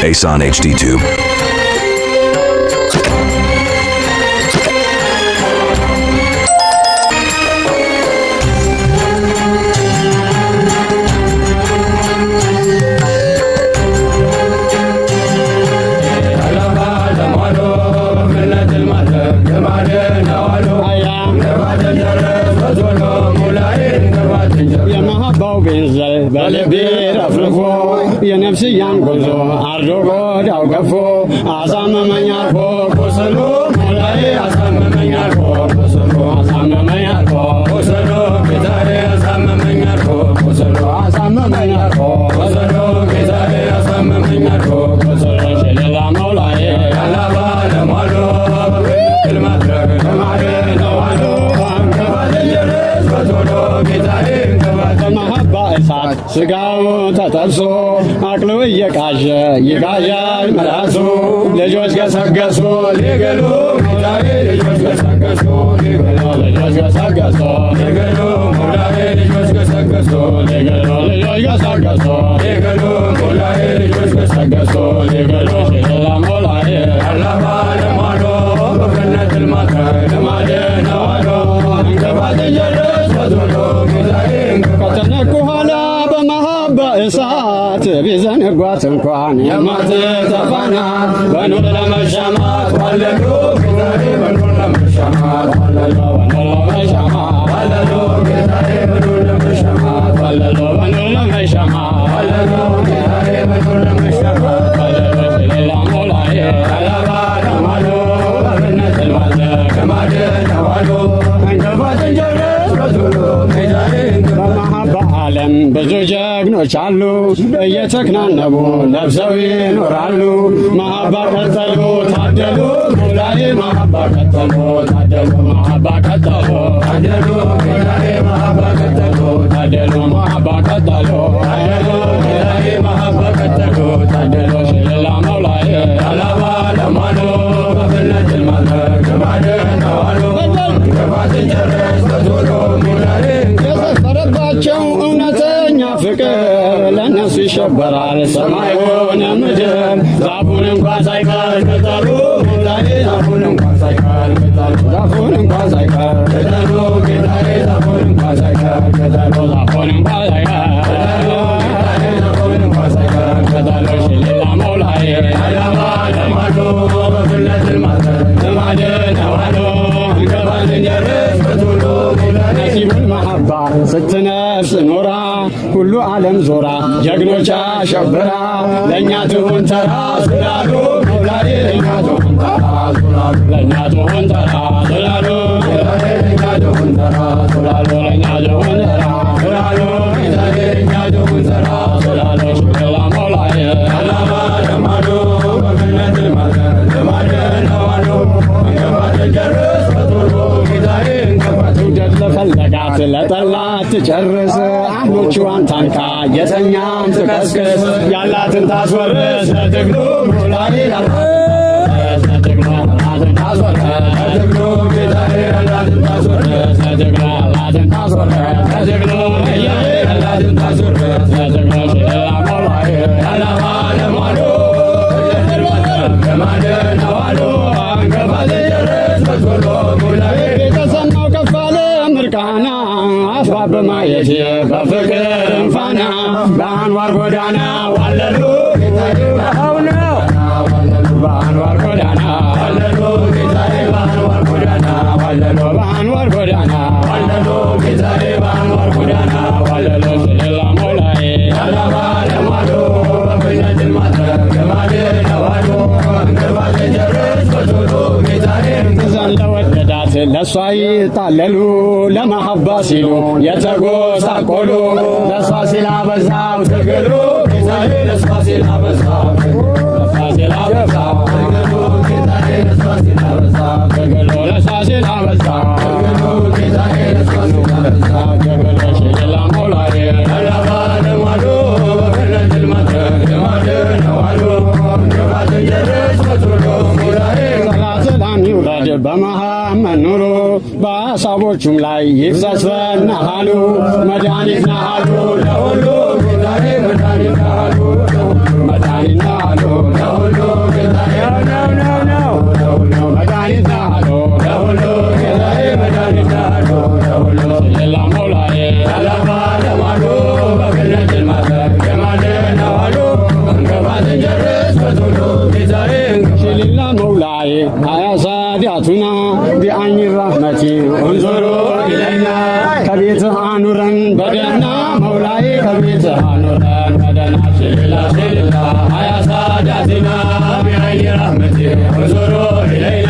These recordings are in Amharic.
Asan HD2. በልቤ ረፍርፎ የነፍስያን ጉዞ አርዶ ጎዳው ገፎ አሳመመኝ አልፎ ቁስሉ ሞላዬ አሳመመኝ አልፎ ቁስሉ አሳመመኝ አልፎ ቁስሉ ጌታዬ አሳመመኝ አልፎ ቁስሉ አሳመመኝ አልፎ ቁስሉ ጌታዬ አሳመመኝ አልፎ ቁስሉ ሽልላ ሞላዬ ያላባ ለሟሎ በክል ማድረግ ለማደ ነዋሎ አንከባለየረስ በቶሎ ጌታዬ በመሀባ እሳት ስጋው ተጠብሶ አቅሉ እየቃዠ ይጋዣል መራሱ ልጆች ገሰገሱ ሊገሉ ሞላዬ ልጆች ገሰገሱ ሊገሉ ልጆች ገሰገሱ ሊገሉ ሞላዬ ልጆች ገሰገሱ ሊገሉ ልጆች ገሰገሱ ሊገሉ ሞላዬ ልጆች ገሰገሱ ሊገሉ ሽልላ ሞላዬ አላባ ለማዶ በፍነት ልማተ ልማደ ነዋዶ እንከባት ጀረስ በቶሎ ጌታዬ ከተነኩ ኋላ በመሀባ እሳት ቢዘነጓት እንኳን የማትጠፋናት በኑር ለመሻማት ዋለሉ ጌታዬ በኑር ለመሻማት ዋለሉ በኑር ለመሻማት ዋለሉ ጌታዬ በኑር ለመሻማት ዋለሉ በኑር ለመሻማት ዋለሉ ጌታዬ በኑር ለመሻማት ዋለሉ ሽልላ ሞላዬ አላባ ለማዶ በፍነት ልማለ ከማደ ነዋዶ እንከፋት ጀረስ በቶሎ ጌታዬ በመሀባ ዓለም ብዙ ጀግኖች አሉ እየተክናነቡ ለብሰው ይኖራሉ። መሀባ ቀጠሉ ታደሉ ሞላዬ መሀባ ቀጠሉ ታደሉ መሀባ ቀጠሉ ታደሉ ጌታዬ መሀባ ቀጠሉ ታደሉ መሀባ ቀጠሉ ታደሉ ጌታዬ መሀባ ቀጠሉ ታደሉ ሽልላ ሞላዬ አላባ ለማዶ በፍነት ልማተ ከማደ ነዋሎ ከፋት ጀረስ በቶሎ ሞላዬ የሰፈረባቸው እውነተኛ ፍቅር ለነሱ ይሸበራል ሰማዩን ምድር ዛፉን እንኳ ሳይቀር ቅጠሉ ሞላዬ ዛፉን እንኳ ሳይቀር ቅጠሉ ዛፉን እንኳ ሳይቀር ቅጠሉ ጌታዬ ዛፉን እንኳ ሳይቀር ቅጠሉ ዛፉን እንኳ ሳይቀር ቅጠሉ ጌታዬ ዛፉን እንኳ ሳይቀር ቅጠሉ ሽልላ ሞላዬ አላባ ለማዶ በፍነት ልማተ ልማደ ነዋዶ እንከፋት ጀረስ በቶሎ ሞላዬ ነሲቡን መሀባ ስትነፍስ ኖራ ሁሉ ዓለም ዞራ ጀግኖች አሸብራ ለእኛ ትሁን ተራ ስላሉ ሞላዬ ለእኛ ትሁን ተራ ስላሉ ለእኛ ትሁን ተራ ስላሉ ለእኛ ትሁን ተራ ስላሉ ለእኛ ትሁን ተራ ስላሉ ለእኛ ትሁን ተራ ስላሉ ሽልላ ሞላዬ አላባ ለማዶ በፍነት ልማተ ልማደ ነዋዶ እንከፋት ጀረስ በቶሎ ጌታዬ እንከፋት ውደት ለፈለጋት ለጠላት ትጨርስ አህሎቿን ታንካ የተኛም ትቀስቅስ ያላትን ታስወርስ ለትግሉ ሞላዬ ለትግሉ ያላትን ታስወርስ ለትግሉ ጌታዬ ያላትን ታስወርስ ለትግሉ ያላትን ታስወርስ ለትግሉ ጌታዬ ያላትን ታስወርስ ለትግሉ ሽልላ ሞላዬ አላባ ለማዶ ከማደ ነዋዶ እንከፋት ጀረስ በቶሎ ሞላዬ የተሰማው ከፍ አለ ምርቃና አስፋብ በማየት በፍቅር እንፋና በአንዋር ጎዳና ዋለሉ ጌታዬ በአንዋር ጎዳና ዋለሉ ጌታዬ በአንዋር ጎዳና ዋለሉ በአንዋር ጎዳና ዋለሉ ጌታዬ በአንዋር ጎዳና ዋለሉ ሽልላ ሞላዬ አላባ ለማዶ በፍነት ልማተ ከማደ ነዋዶ እንከፋት ጀረስ በቶሎ ጌታዬ እዛን ለወደዳት ለእሷ ይጣለሉ ለመሀባ ሲሉ የተጎሳቆሉ ለእሷ ሲል አበዛው ትግሉ ጌታዬ ለእሷ ሲል አበዛው ለእሷ ሲል አበዛው ትግሉ ጌታዬ ለእሷ ሲል አበዛው ትግሉ ለእሷ ሲል አበዛው ትግሉ ጌታዬ ለእሷ ሲል አበዛው ትግሉ ሽልላ ሞላዬ አላባ ለማዶ በፍነት ልማተ ልማደ ነዋዶ እንከፋት ጀረስ በቶሎ ሞላዬ ሰላም ይውረድ በመሐመድ ኑሮ በሀሳቦቹም ላይ ይፍሰስ ፈናሃሉ መድኃኒት ናሃሉ ለሁሉ ጌታዬ መድኃኒት ናሃሉ መድኃኒት ናሃሉ ከቤትህ አኑረን በደህና ሽልላ ሽልላ ሀያ ሳዳቲና ቢዐይኒ ረሕመቲህ ወንዙሩ ኢለይና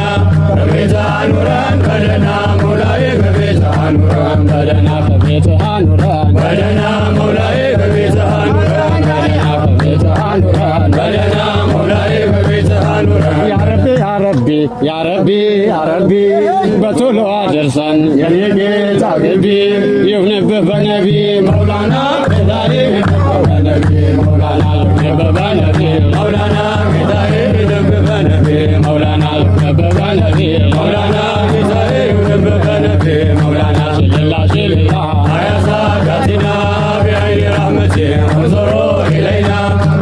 ከቤትህ አኑረን በደህና መውላዬ ከቤትህ አኑረን በደህና ከቤትህ አኑረን በደህና መውላዬ ከቤትህ አኑረን በደህና ከቤትህ አኑረን በደህና መውላዬ ከቤትህ አኑረን ያ ረቢ ያ ረቢ ያ ረቢ ያ ረቢ በቶሎ አደርሰን የኔ ጌታ ግቢ ይሁንብህ በነቢ መውላና ጌታዬ በነቢ መውላና በነቢ መውላና ጌታዬ ይሁንብህ በነቢ መውላና በነቢ መውላና ጌታዬ ይሁንብህ በነቢ መውላና ሽልላ ሽልላ ሀያ ሳዳቲና ቢዐይኒ ረሕመቲህ ወንዙሩ ኢለይና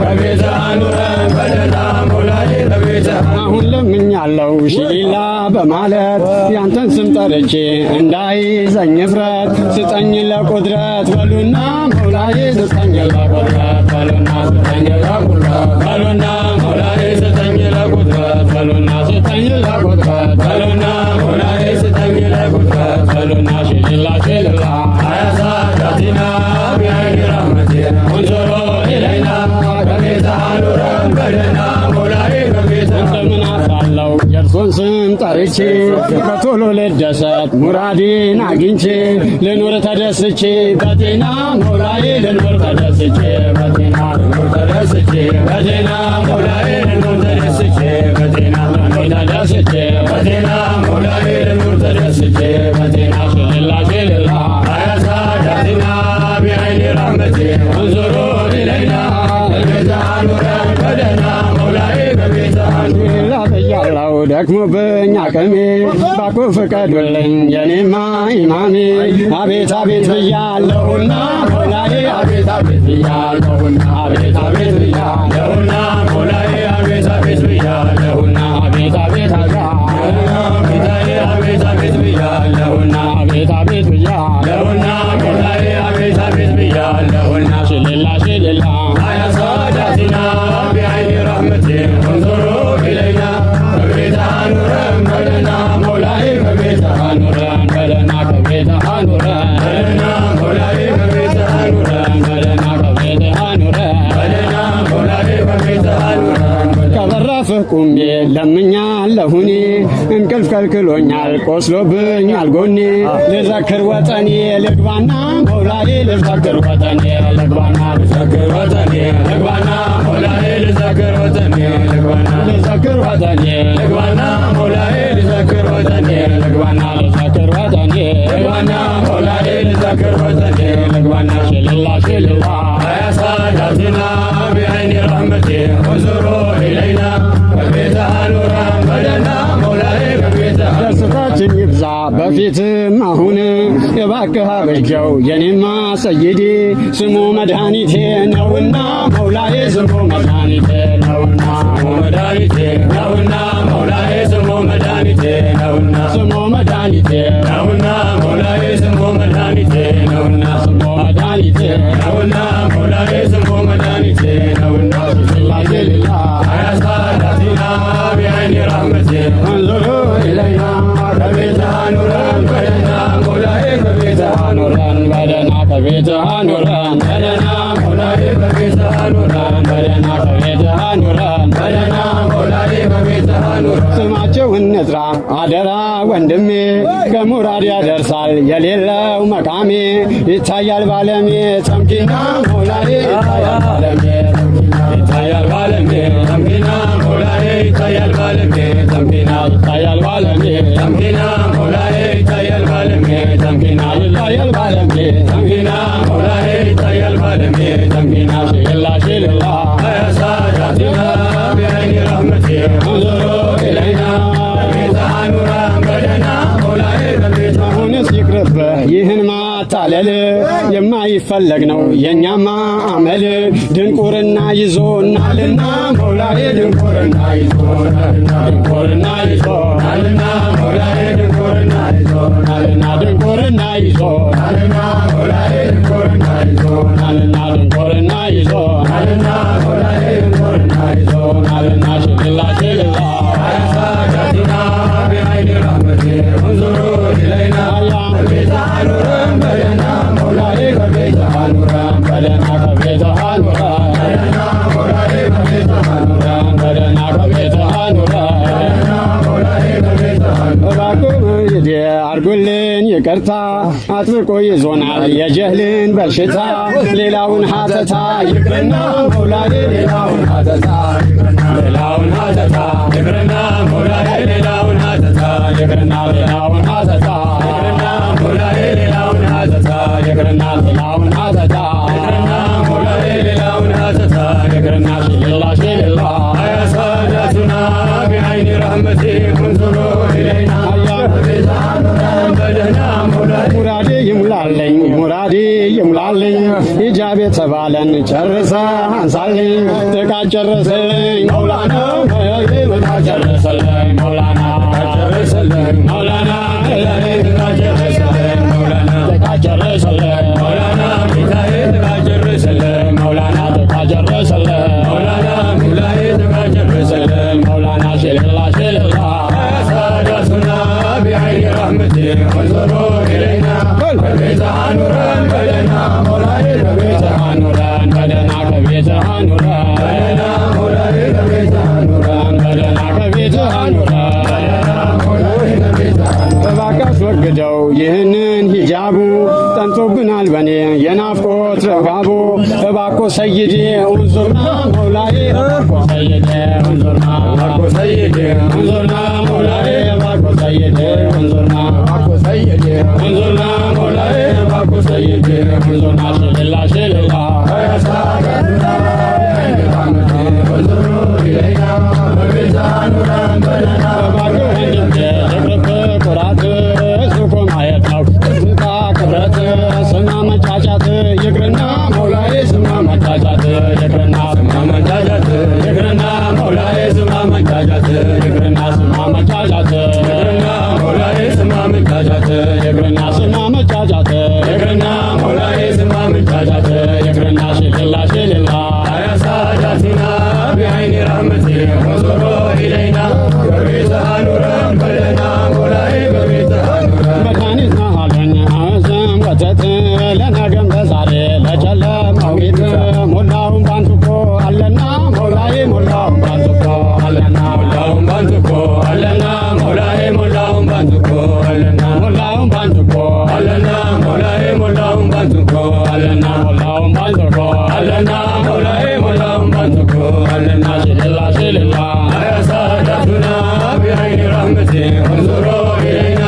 ከቤትህ አኑረን በደህና መውላዬ ከቤትህ አሁን ለምኛለው ሽሊላ በማለት ያንተን ስም ጠርቼ እንዳይዘኝ እፍረት ስጠኝ ለቁድረት በሉና መውላዬ ስጠኝ ለቁድረት በሉና ስጠኝ ለቁድረት በሉና መውላዬ ስጠኝ ለቁድረት በሉና ስጠኝ ለቁድረት በሉና መውላዬ ስጠኝ ለቁድረት በሉና ሽልላ ሽልላ ሀያ ሳዳቲና ቢዐይኒ ረሕመቲህ ወንዙሩ ኢለይና ከቤትህ አኑረን በደህና መውላዬ ከቤትህ እንደምን አፍራለሁ የእርሶን ስም ጠርቼ በቶሎ ልደሰት ሙራዴን አግኝቼ ልኑር ተደስቼ በጤና መውላዬ ልኑር ተደስቼ በጤና ልኑር ተደስቼ በጤና መውላዬ ልኑር ተደስቼ በጤና ልኑር ተደስቼ በጤና መውላዬ ልኑር ተደስቼ በጤና ሽልላ ሽልላ ሀያ ሳዳቲና ቢዐይኒ ረሕመቲህ ወንዙሩ ኢለይና ከቤትህ አኑረን በደህና መውላዬ ከቤትህ አኑረን ብያለሁ ደክሞብኝ አቅሜ ባኮ ፍቀዱልኝ የኔማ ኢማሜ አቤት አቤት ብያለሁና መውላዬ አቤት አቤት ብያለሁና አቤት አቤት ብያለሁና መውላዬ አቤት አቤት ብያለሁና አቤት አቤት ጌታዬ አቤት አቤት ብያለሁና አቤት አቤት ብያለሁና ጌታዬ አቤት አቤት ብያለሁና ሽልላ ሽልላ ሀያ ሳዳቲና ቢዐይኒ ረሕመቲህ ወንዙሩ ኢለይና ከቤትህ አኑረን በደህና መውላዬ ከቤትህ አኑረን በደህና ከቤትህ አኑረን በደህና መውላዬ ከቤትህ አኑረን በደህና ከቤትህ አኑረን በደህና መውላዬ ከቤትህ አኑረን ከበራፍህ ቁሜ ለምኛለሁኔ እንቅልፍ ከልክሎኛል ቆስሎብኛል ጎኔ ልዘክር ወጠኔ ልግባና መውላዬ ልዘክር ወጠኔ ልግባና ልዘክር ወጠኔ ልግባና መውላዬ ልዘክር ወጠኔ ልግባና ልዘክር ወጠኔ ልግባና መውላዬ ልዘክር ወጠኔ ልግባና ልዘክር ወጠኔ ልግባና መውላዬ ልዘክር ወጠኔ ልግባና ሽልላ ሽልላ ሀያ ሳዳቲና ቢዐይኒ ረሕመቲህ ወንዙሩ ኢለይና ከቤትህ አኑረን በደህና መውላዬ ከቤትህ ደስታችን ይብዛ በፊትም አሁን እባክህ አበጀው የኔማ ሰይዴ ስሙ መድኃኒቴ ነውና መውላዬ ስሙ መድኃኒቴ ነውና ስሙ መድኃኒቴ ነውና መውላዬ ስሙ መድኃኒቴ ነውና ስሙ መድኃኒቴ ነውና መውላዬ ስሙ መድኃኒቴ ነውና ስሙ መድኃኒቴ ነውና መውላዬ ስሙ መድኃኒቴ ነውና ሽልላ ሽልላ ሀያ ሳዳቲና ቢዐይኒ ረሕመቲህ ወንዙሩ ኢለይና ከቤትህ አኑረን በደህና መውላዬ ከቤትህ አኑረን በደህና ከቤትህ አኑረን በደህና መውላዬ ከቤትህ አኑረን በደህና ከቤትህ አኑረን በደህና መውላዬ ከቤትህ አኑረን ስማቸውን እንጥራ አደራ ወንድሜ ከሙራድ ያደርሳል የሌለው መቃሜ ይታያል ባለሜ ተምኪና መውላዬ ይታያል ባለሜ ይታያል ባለሜ ተምኪና መውላዬ ይታያል ባለሜ ተምኪና ይታያል ባለሜ ተምኪና መውላዬ ይታያል ባለሜ ተምኪና ይታያል ባለሜ ተምኪና መውላዬ ይታያል ባለሜ ተምኪና ሽልላ ሽልላ ሀያ ሳዳቲና ቢዐይኒ ረሕመቲህ ወንዙሩ ኢለይና ከቤትህ አኑረን በደህና መውላዬ ከቤትህ አሁንስ ይቅርብህ ይህን ማታለል የማይፈለግ ነው የእኛማ አመል ድንቁርና ይዞናልና መውላዬ ድንቁርና ይዞናልና ድንቁርና ይዞናልና መውላዬ ድንቁርና ይዞናልና ድንቁርና ይዞናልና መውላዬ ድንቁርና ይዞናልና ድንቁርና ይዞናልና መውላዬ ድንቁርና ይዞናልና ሽልላ ሽልላ ሀያ ሳዳቲና ቢዐይኒ ረሕመቲህ ወንዙሩ ኢለይና ከቤትህ አኑረን በደህና መውላዬ ከቤትህ አኑረን በደህና አጥብቆ ይዞናል የጀህልን በሽታ ሌላውን ሀተታ ይቅርና መውላዬ ሌላውን ሀተታ ሌላውን ሀተታ ይቅርና ሞላዬ ሌላውን ሀተታ ይቅርና ሌላውን ሀተታ ይቅርና ሞላዬ ሌላውን ሀተታ ይቅርና ሌላውን ሀተታ ይቅርና ሞላዬ ሌላውን ሀተታ ይቅርና ሽልላ ሽልላ አያ ሳዳቱና ቢዐይኒ ረሕመቲ እንዙሩ ኢለይና በደህና ሙራዴ ይሙላልኝ ሙራዴ ይሙላልኝ ሂጃብ የተባለን ጨርሰ አንሳልኝ ጥቃት ጨረሰልኝ መውላና ጨረሰልኝ መውላና ጨረሰልኝ መውላና ጥቃት ጨረሰልኝ መውላና ጥቃት ጨረሰልኝ መውላና ጌታዬ ጥቃት ጨረሰልኝ መውላና ጥቃት ጨረሰልኝ መውላና ሙላዬ ጥቃት ጨረሰልኝ መውላና ሽልላ ሽልላ ሳዳቱና ቢዐይኒ ረሕመቲ እንዙሩ ኢለይና በቤትህ አኑረን በደህና ሞላዬ በቤትህ አኑረን በደህና ከቤትህ አኑረን በደህና ሞላዬ በቤትህ አኑረን በደህና ከቤትህ አኑረን በደህና ሞላዬ በቤትህ አኑረን እባክህ አስወግደው ይህንን ሂጃቡ ጠንቶብናል በኔ የናፍቆት ረሃቡ እባክህ ሰይዴ እንዙርና ሞላዬ እባክህ ሰይዴ እንዙርና እባክህ ሰይዴ እንዙርና ሞላዬ እባክህ ሰይዴ እንዙርና እባክህ ሰይዴ እንዙርና ሞላዬ እባክህ ሰይዴ እንዙርና ሽልላ ሽልላ ያሳጋዱና ቢዐይኒ ረሕመቲ እንዙሩ ኢለይና በቤትህ አኑረን በደህና እባክህ ወንድሜ ልቅርብህ ኩራት ሱቁ ማየት ነው ስታ ክብረት ስማ መጫጫት ይቅርና ሞላዬ ስማ መጫጫት ይቅርና ስማ መጫጫት ይቅርና ሞላዬ ስማ መጫጫት ይቅርና ስማ መጫጫት ይቅርና ሞላዬ ስማ መጫጫት ይቅርና ስማ መጫጫት ይቅርና ሞላዬ ስማ መጫጫት ይቅርና ሽልላ ሽልላ አያ ሳዳቲና ቢዐይኒ ረሕመቲ እንዙሩ ኢለይና በቤትህ አኑረን በደህና ሞላዬ በቤትህ አኑረን መድኃኒት ነህ አሉኝ አዘም ወተት ለነገም ለዛሬ ለጨለማው ቤት ሞላውን ባንቱ እኮ አለና ሞላዬ ሞላውን ባንቱ እኮ አለና ሞላውን ባንቱ እኮ አለና ሞላዬ ሞላውን ባንቱ እኮ አለና ሞላውን ባንቱ እኮ አለና ሞላዬ ሞላውን ባንቱ እኮ አለና ሞላውን ባንቱ እኮ አለና ሞላዬ ሞላውን ባንቱ እኮ አለና ሽልላ ሽልላ አያ ሳዳቱና ቢዐይኒ ረሕመቲ እንዙሩ ኢለይና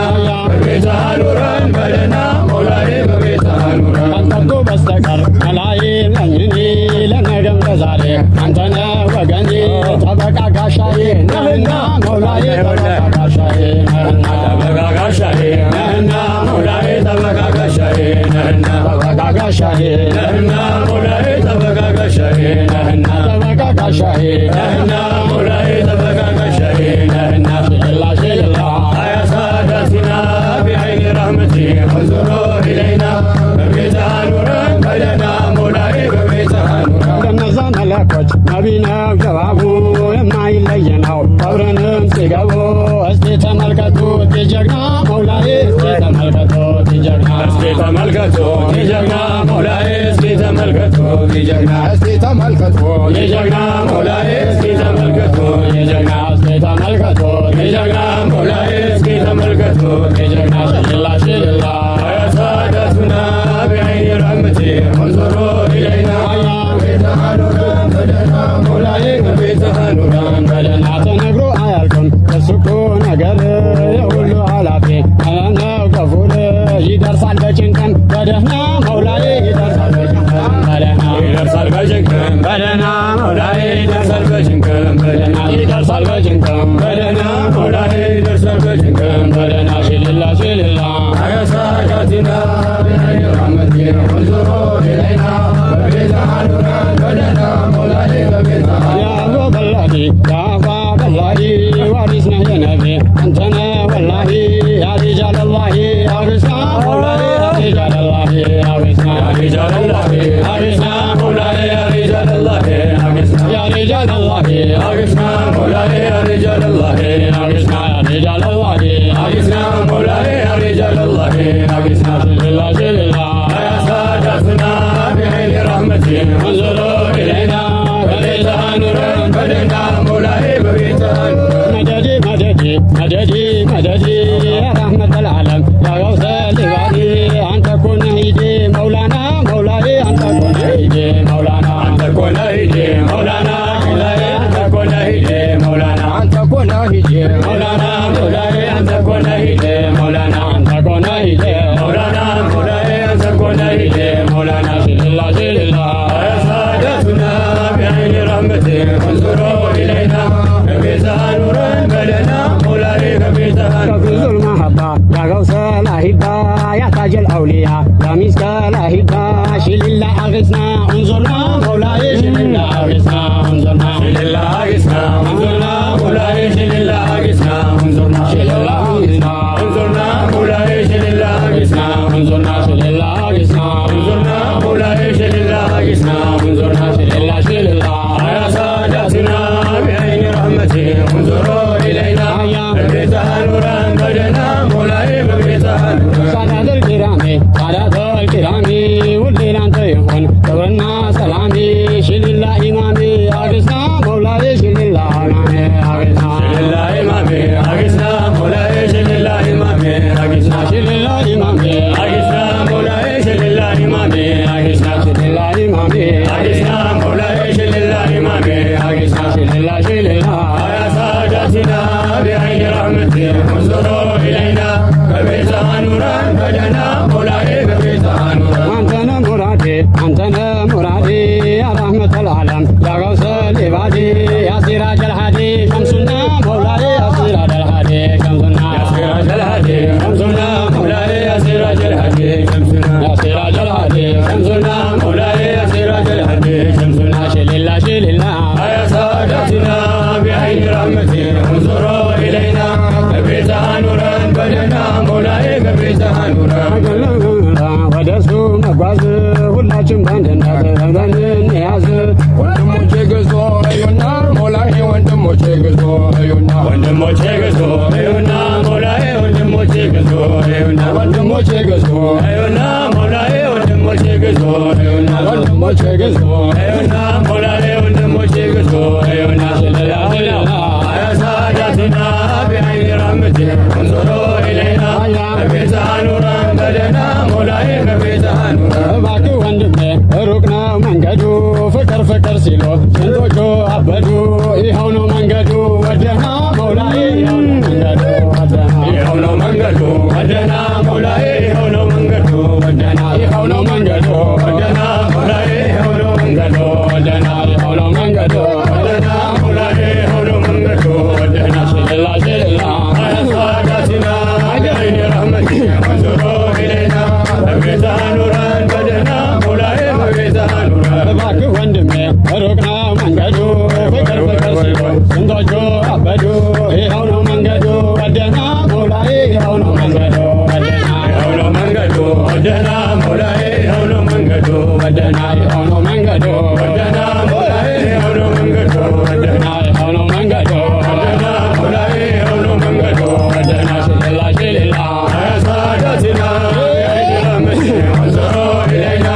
በቤትህ አኑረን በደህና ሞላዬ በቤትህ አኑረን ካንተ በስተቀር መላዬ ነኝ እኔ ለነገም ለዛሬ አንተነ ወገኔ ጠበቃ ጋሻዬ ነህና ሞላዬ ጠበቃ ጋሻዬ ነህና ጠበቃ ጋሻዬ ነህና ሞላዬ ጠበቃ ጋሻዬ ነህና ጠበቃ ጋሻዬ ነህና ሞላዬ ጠበቃ ጋሻዬ ነህና ጠበቃ ጋሻዬ ነህና ሞላዬ ጠበቃ ጋሻዬ ነህና ሽልላ ሽልላ አያ ሳዳቲና ቢዐይኒ ረሕመቲ እንዙሩ ኢለይና በቤትህ አኑረን በደህና ሞላዬ በቤትህ አኑረን ለነዛ መለኮች ነቢ ነው ጀዋቡ የማይለይ ነው ቀብርንም ሲገቡ እስቲ ተመልከቱት የጀግና ሞላዬ እስቲ ተመልከቱት የጀግና እስቲ ተመልከቱት የጀግና ሞላዬ እስቲ ተመልከቱት የጀግና እስቲ ተመልከቱት የጀግና ሞላዬ እስቲ ተመልከቱት የጀግና እስቲ ተመልከቱት የጀግና ሞላዬ እስቲ ተመልከቱት የጀግና ሽልላ ሽልላ አያ ሳዳቱና ቢዐይኒ ረሕመቲ እንዙሩ ኢለይና በቤትህ አኑረን በደህና ሞላዬ በቤትህ አኑረን በደህና ተነግሮ አያልቅም እሱ እኮ ነገር የሁሉ ኃላፊ ነው ከፉል ይደርሳል በጭንቀን በደህና ሞላዬ ይደርሳል በጭንቀን በደህና ይደርሳል በጭንቀን በደህና ሞላዬ ይደርሳል በጭንቀን በደህና ይደርሳል በጭንቀን በደህና ሞላዬ ይደርሳል በጭንቀን በደህና ሽልላ ሽልላ አያ ሳዳቲና ቢዐይኒ ረሕመቲ እንዙሩ ኢለይና በቤትህ አኑረን በደህና ሞላዬ በቤትህ ያሎ በላሂ ያፋ በላሂ ዋሪስ ነህ የነቢ አንተነ ወላሂ ያ ሪጃለላሂ አሪስና ሞላዬ ያ ሪጃለላሂ አሪስና ያ ሪጃለላሂ አሪስና ሞላዬ ያ ሪጃለላሂ الأولياء يا مسكال أهدا شيل الله أغثنا انظرنا مولاي شيل الله أغثنا انظرنا شيل الله أغثنا انظرنا مولاي شيل الله أغثنا انظرنا شيل الله أغثنا انظرنا مولاي شيل الله أغثنا انظرنا شيل الله أغثنا انظرنا مولاي شيل الله أغثنا انظرنا شيل الله شيل الله يا سادتنا بعين رحمته انظروا إلينا ببيتها نورا بدنا مولاي ببيتها نورا سادة الكرام سادة الكرام والليل أنت يهون دورنا سلامي شيل الله إمامي أغثنا مولاي شيل الله إمامي أغثنا شيل الله إمامي أغثنا مولاي شيل الله إمامي أغثنا شيل الله إمامي أغثنا مولاي شيل الله إمامي أغثنا شيل الله إمامي أغثنا مولاي شيل الله إمامي أغثنا شيل الله شيل الله يا سادتنا بعين رحمته انظروا إلينا ببيتها نورا بدنا مولاي ببيتها نورا أنتنا مرادي أنتنا مرادي يا رحمة العالم يا غوث العباد يا سراج الهادي شمسنا مولاي يا سراج الهادي شمسنا يا سراج الهادي شمسنا مولاي يا سراج الهادي شمسنا يا سراج الهادي شمسنا مولاي يا سراج الهادي شمسنا شيل الله شيل الله يا سادتنا بعين رحمته انظروا إلينا ببيتها نورا بدنا مولاي ببيتها نورا ወደሱ መጓዝ ሁላችን በአንድነት ረብረን እንያዝ። ወንድሞቼ ግዞ እዩና ሞላዬ ወንድሞቼ ግዞ እዩና ወንድሞቼ ግዞ እዩና ሞላዬ ወንድሞቼ ግዞ እዩና ወንድሞቼ ግዞ እዩና ሞላዬ ወንድሞቼ ግዞ እዩና ወንድሞቼ ግዞ እዩና ሞላዬ ወንድሞቼ ግዞ እዩና ስለላላ አያሳዳትና ቢዐይኒ ረሕመቲህ እንዙሩ ኢለይና በቤትሃ ኑረን በደህና ሞላዬ በቤትሃ ኑረን። እባክህ ወንድሜ ሩቅ ነው መንገዱ ፍቅር ፍቅር ሲሉ ስንቶቹ አበዱ። ይኸው ነው መንገዱ ወደህና ሞላዬ ይኸው ነው መንገዱ ወደህና ይኸው ነው መንገዱ ወደህና ሞላዬ ይኸው ነው መንገዱ ወደህና ይኸው ነው መንገዱ ወደህና ሞላዬ ይኸው ነው መንገዱ ወደህና ይኸው ነው መንገዱ ወደህና ሞላዬ ይኸው ነው መንገዱ ወደህና ሽልላ ሽልላ አያሳዳትና ቢዐይኒ ረሕመቲህ እንዙሩ ኢለይና በቤትሃ ኑረን በደህና ሞላዬ በቤትሃ ኑረን። እባክህ ወንድሜ ሩቅ ነው መንገዱ ፍቅር ፍቅር ሲሉ ስንቶቹ አበዱ። ይኸው ነው መንገዱ ወደህና ሞላዬ ይኸው ነው መንገዱ ወደህና ይኸው ነው መንገዱ ወደህና ሞላዬ ይኸው ነው መንገዱ ወደህና ይኸው ነው መንገዱ ወደህና ሞላዬ ይኸው ነው መንገዱ ወደህና ይኸው ነው መንገዱ ወደህና ሞላዬ ይኸው ነው መንገዱ ወደህና ሽልላ ሽልላ አያሳዳትና ቢዐይኒ ረሕመቲህ እንዙሩ ኢለይና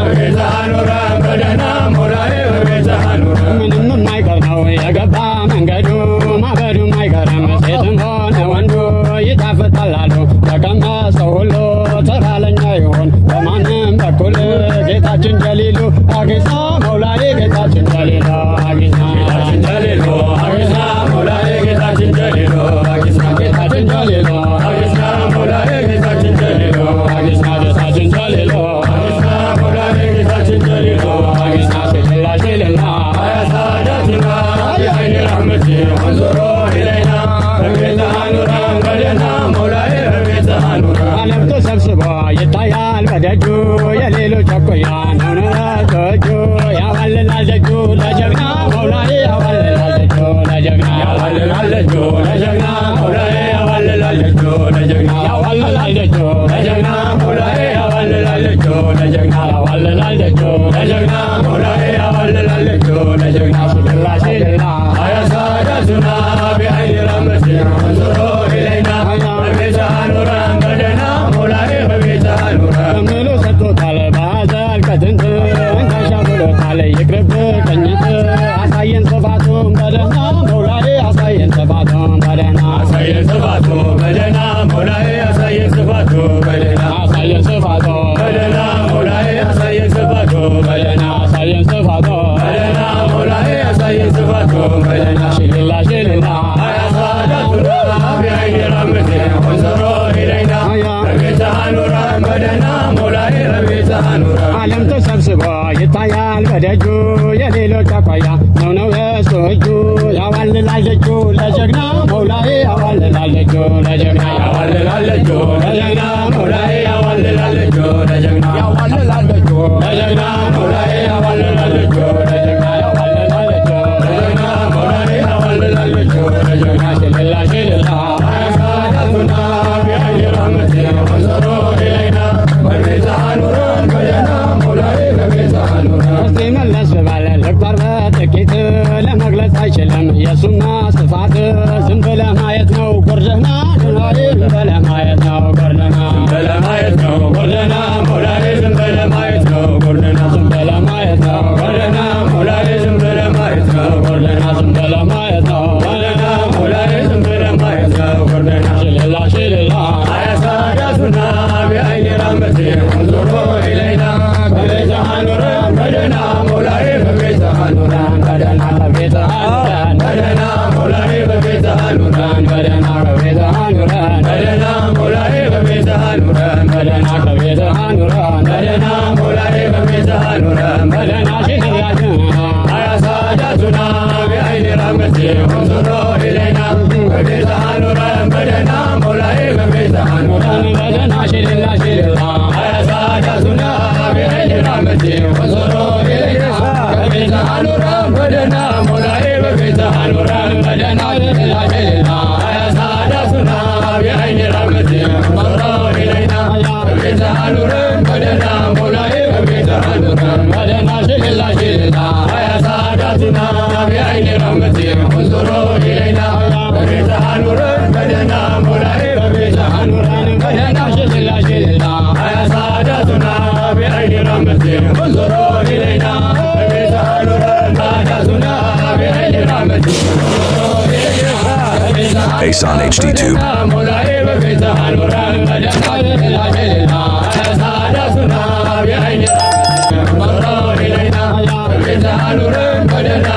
በቤትሃ ኑረን በደህና ሞላዬ በቤትሃ ኑረን። ምንም የማይቀር ነው የገባ መንገዱ ማበዱም አይቀርም ሴትም ሆነ ወንዱ ይጣፍጣል አሉ ተቀመሰው ሁሉ ተራለኛ ይሆን በማንም በኩል ጌታችን ጀሊሉ አግዛ መውላዬ ጌታችን ጀሊሉ አግዛ ጌታችን ጀሊሉ አግዛ መውላዬ ጌታችን ጀሊሉ አግዛ ጌታችን ጀሊሉ አግዛ መውላዬ ጌታችን ጀሊሉ አግዛ ጌታችን ጀሊሉ አግዛ መውላዬ ጌታችን ጀሊሉ አግዛ ሽልላ ሽልላ አያሳዳትና ቢዐይኒ ረሕመቲህ እንዙሩ ኢለይና በቤትሃ ኑረን በደህና ሞላዬ በቤትሃ ኑረን። ዓለም ተሰብስቦ ይታያል በደጁ የሌሎች እኩያ ነው ንረቶቹ ያዋልላል ደጁ ለጀግና መውላዬ ያዋልላል ደጁ ለጀግና ያዋልላል ደጁ ለጀግና መውላዬ ያዋልላል ደጁ ለጀግና ያዋልላል ደጁ ለጀግና መውላዬ ያዋልላል ደጁ ለጀግና ያዋልላል ደጁ ለጀግና መውላዬ ያዋልላል ደጁ ለጀግና ሽልላ ሽልላ አያሳዳትና ቢዐይኒ ረሕመቲህ እንዙሩ ኢለይና በቤትሃ ኑረን በደህና ሞላዬ በቤትሃ ኑረን። ከምሎ ሰጥቶታል በአዘል ከጥንት እንተሻሽሎታል ይቅርብ ቅኝት አሳየን ስፋቱን በደህና ሞላዬ አሳየን ስፋቱን በደህና አሳየን ስፋቱ በደህና ሞላዬ አሳየን ስፋቱ በደህና አሳየን ስፋቱ በደህና ሞላዬ አሳየን ስፋቱ በደህና አሳየን ስፋቱ በደህና ሞላዬ አሳየን ስፋቱ በደህና ሽልላ ሽልላ አያሳዳትና ቢዐይኒ ረሕመቲህ እንዙሩ ኢለይና በቤትሃ ኑረን በደህና ሞላዬ በቤትሃ ኑረን። ዓለም ተሰብስቦ ይታያል በደ ደጁ የሌሎች አኳያ ነው የሱ እጁ ያዋልላል እጁ ለጀግና መውላዬ ያዋልላል እጁ ለጀግና ያዋልላል እጁ ለጀግና መውላዬ ያዋልላል እጁ ለጀግና ያዋልላል እጁ ለጀግና መውላዬ ያዋልላል እጁ ለጀግና ያዋልላል እጁ ለጀግና መውላዬ ያዋልላል እጁ ለጀግና ሽልላ ሽልላ አያሳዳቱና ቢአይኒ ረሕመቲ ወንዘሮ ኢለይና በቤተ አኑረን በደህና መውላዬ በቤተ አኑረን እስቲ መለስ ባለ ልቁጠር በጥቂት ለመግለጽ አይችልም የሱና ስፋት ዝም ብለህ ማየት ነው ጎርደና ድናዬ ዝም ብለህ ማየት ነው ጎርደና ዝም ብለህ ማየት ነው ጎርደና መውላዬ ዝም ብለህ ማየት ነው ጎርደና ዝም ብለህ ማየት ነው ጎርደና መውላዬ ዝም ብለህ ማየት ነው ጎርደና ዝም ብለህ ማየት ነው ጎርደና መውላዬ ዝም ብለህ ማየት ነው ጎርደና ሽልላ ሽልላ አያሳዳቱና ቢአይኒ ረሕመቲ ወንዙሩ ኢለይና በቤተ አኑረን በደህና መውላዬ በቤተ አኑረን በደህና በቤተ አኑረን በደህና መውላዬ በቤተ አኑረን በደህና በቤተ አኑረን በደህና መውላዬ በቤተ አኑረን በደህና በቤተ አኑረን በደህና መውላዬ በቤተ አኑረን በደህና ሽልላችን አያሳዳቱና ቢአይኒ ረሕመቲ ወንዙሩ ኢለይና በቤተ አኑረን በደህና መውላዬ በቤተ አኑረን በደህና ሽልላ ሽልላ አያሳዳቱና ቢአይኒ ረሕመቲ ወንዙሩ ኢለይና በቤተ አኑረን በደህና መውላዬ በቤተ አኑረን በደህና ሽልላ ሽልላ አያሳዳቱና ቢአይኒ ረሕመቲ ወንዙሩ ኢለይና በቤተ አኑረን በደህና መውላዬ በቤተ አኑረን በደህና ሽልላ ሽልላ አያሳዳቱና ቢአይኒ ረሕመቲ ወንዙሩ ኢለይና በቤተ አኑረን በደህና መውላዬ በቤተ አኑረን በደህና ሽልላ ሽልላ አያሳዳቱና ቢአይኒ ረሕመቲ ወንዙሩ ኢለይና በቤተ አኑረን አያሳዳቱና ቢአይኒ ረሕመቲ Asan HD2. መውላዬ በቤተ አኑረን በደህና ሽልላ ሽልላ አያሳዳቱና ቢአይኒ ረሕመቲ ወንዙሩ ኢለይና በቤተ አኑረን በደህና